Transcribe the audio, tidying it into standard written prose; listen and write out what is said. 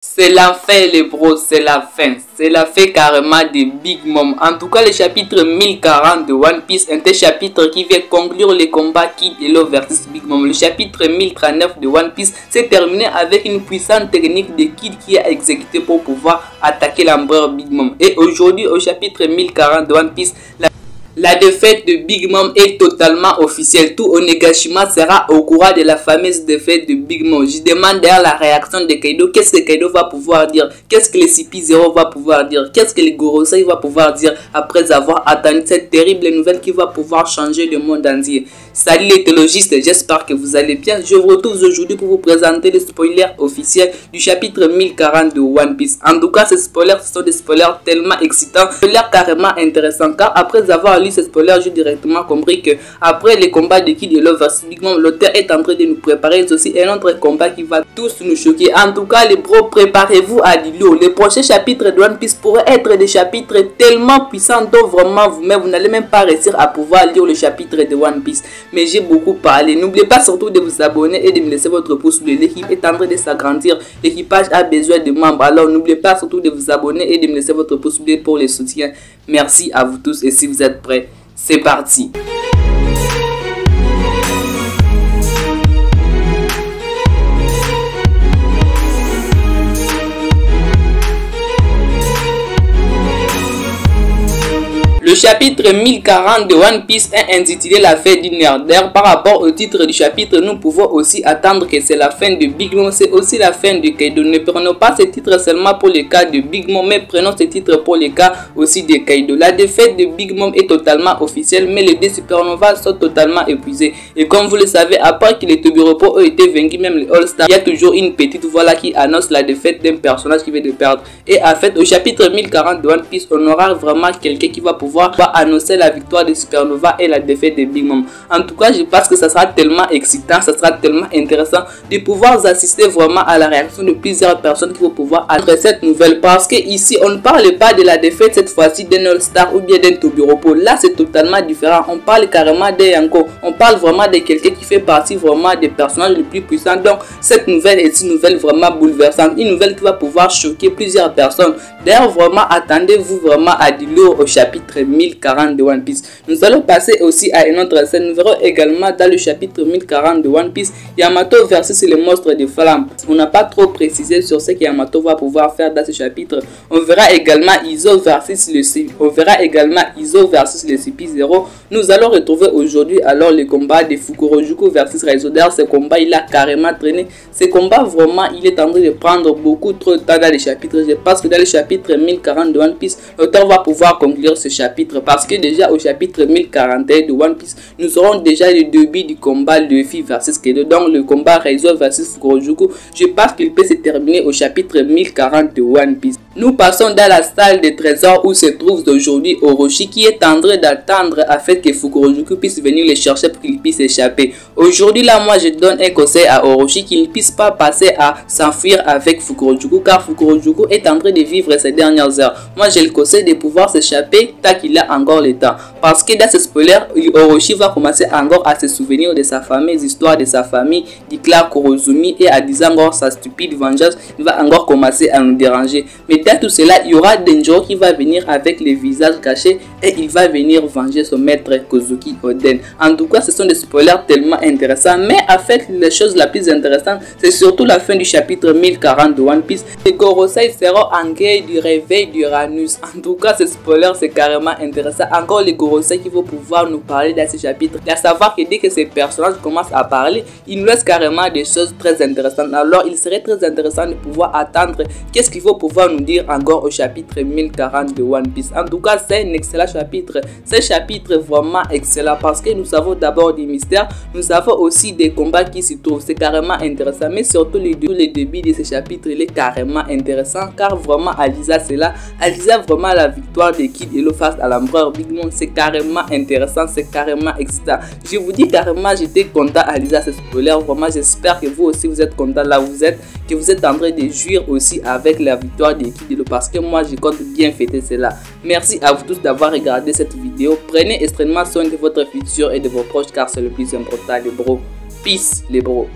C'est la fin les bros, c'est la fin. C'est la fin carrément de Big Mom. En tout cas, le chapitre 1040 de One Piece est un chapitre qui vient conclure les combats Kid et Law versus Big Mom. Le chapitre 1039 de One Piece s'est terminé avec une puissante technique de Kid qui a exécuté pour pouvoir attaquer l'empereur Big Mom. Et aujourd'hui, au chapitre 1040 de One Piece, la défaite de Big Mom est totalement officielle. Tout Onigashima sera au courant de la fameuse défaite de Big Mom. Je demande d'ailleurs la réaction de Kaido. Qu'est-ce que Kaido va pouvoir dire? Qu'est-ce que le CP0 va pouvoir dire? Qu'est-ce que le Gorosei va pouvoir dire après avoir attendu cette terrible nouvelle qui va pouvoir changer le monde entier? Salut les théologistes, j'espère que vous allez bien. Je vous retrouve aujourd'hui pour vous présenter les spoilers officiels du chapitre 1040 de One Piece. En tout cas, ces spoilers, ce sont des spoilers tellement excitants, spoilers carrément intéressants, car après avoir lu ces spoilers, j'ai directement compris que après les combats de Kid et Law vs Big Mom, l'auteur est en train de nous préparer aussi un autre combat qui va tous nous choquer. En tout cas, les bros, préparez-vous à l'îlot. Les prochains chapitres de One Piece pourraient être des chapitres tellement puissants dont vraiment vous n'allez même pas réussir à pouvoir lire le chapitre de One Piece. Mais j'ai beaucoup parlé. N'oubliez pas surtout de vous abonner et de me laisser votre pouce bleu. L'équipe est en train de s'agrandir. L'équipage a besoin de membres. Alors n'oubliez pas surtout de vous abonner et de me laisser votre pouce bleu pour les soutiens. Merci à vous tous et si vous êtes prêts, c'est parti. Le chapitre 1040 de One Piece est intitulé La fin du nerf. D'ailleurs, par rapport au titre du chapitre, nous pouvons aussi attendre que c'est la fin de Big Mom, c'est aussi la fin de Kaido. Ne prenons pas ce titre seulement pour le cas de Big Mom, mais prenons ce titre pour le cas aussi de Kaido. La défaite de Big Mom est totalement officielle, mais les deux supernovas sont totalement épuisés. Et comme vous le savez, après que les Tobiropo ont été vaincus, même les All-Stars, il y a toujours une petite voix là qui annonce la défaite d'un personnage qui vient de perdre. Et en fait, au chapitre 1040 de One Piece, on aura vraiment quelqu'un qui va pouvoir annoncer la victoire de Supernova et la défaite de Big Mom. En tout cas, je pense que ça sera tellement excitant, ça sera tellement intéressant de pouvoir assister vraiment à la réaction de plusieurs personnes qui vont pouvoir après cette nouvelle, parce que ici on ne parle pas de la défaite cette fois-ci d'un All-Star ou bien d'un Tobiropo. Là c'est totalement différent, on parle carrément d'un Yanko, on parle vraiment de quelqu'un qui fait partie vraiment des personnages les plus puissants. Donc cette nouvelle est une nouvelle vraiment bouleversante, une nouvelle qui va pouvoir choquer plusieurs personnes. D'ailleurs vraiment attendez-vous vraiment à du lourd au chapitre 1040 de One Piece. Nous allons passer aussi à une autre scène. Nous verrons également dans le chapitre 1040 de One Piece Yamato versus les monstres de flammes. On n'a pas trop précisé sur ce que Yamato va pouvoir faire dans ce chapitre. On verra également Izo versus le CP0. Nous allons retrouver aujourd'hui alors le combat de Fukurojuku versus Raizo. D'ailleurs ce combat il a carrément traîné. Ce combat vraiment il est en train de prendre beaucoup trop de temps dans les chapitres. Je pense que dans le chapitre 1040 de One Piece, l'auteur va pouvoir conclure ce chapitre, parce que déjà au chapitre 1041 de One Piece, nous aurons déjà le début du combat Luffy versus Kaido, donc le combat Raizo versus Fukurojuku. Je pense qu'il peut se terminer au chapitre 1040 de One Piece. Nous passons dans la salle des trésors où se trouve aujourd'hui Orochi, qui est en train d'attendre afin que Fukurojuku puisse venir le chercher pour qu'il puisse échapper. Aujourd'hui là, moi je donne un conseil à Orochi qu'il ne puisse pas passer à s'enfuir avec Fukurojuku, car Fukurojuku est en train de vivre ses dernières heures. Moi j'ai le conseil de pouvoir s'échapper tant qu'il a encore le temps, parce que dans ce spoiler, Orochi va commencer encore à se souvenir de sa fameuse histoire de sa famille, du clan Kurozumi, et à disant encore sa stupide vengeance, il va encore commencer à nous déranger. Mais dans tout cela, il y aura Denjiro qui va venir avec les visages cachés et il va venir venger son maître Kozuki Oden. En tout cas, ce sont des spoilers tellement intéressants, mais en fait, la chose la plus intéressante, c'est surtout la fin du chapitre 1040 de One Piece. Les Gorosei seront en guerre du réveil d'Uranus. En tout cas, ce spoiler, c'est carrément intéressant. Encore les Gorosei qui vont pouvoir nous parler dans ce chapitre. À savoir que dès que ces personnages commencent à parler, ils nous laissent carrément des choses très intéressantes. Alors, il serait très intéressant de pouvoir attendre qu'est-ce qu'il faut pouvoir nous dire encore au chapitre 1040 de One Piece. En tout cas, c'est un excellent chapitre. C'est un chapitre vraiment excellent parce que nous avons d'abord des mystères, nous avons aussi des combats qui s'y trouvent. C'est carrément intéressant, mais surtout le début de ce chapitre, il est carrément intéressant, car vraiment Alisa c'est là. Alisa vraiment la victoire de Kid et Law face à l'empereur Big Mom, c'est carrément intéressant, c'est carrément excitant. Je vous dis carrément, j'étais content à Alisa ce spoiler. Vraiment, j'espère que vous aussi vous êtes content là où vous êtes, que vous êtes en train de jouir aussi avec la victoire de Kid et Law, parce que moi je compte bien fêter cela. Merci à vous tous d'avoir regardé cette vidéo. Prenez extrêmement soin de votre futur et de vos proches, car c'est le plus important les bros. Peace les bros.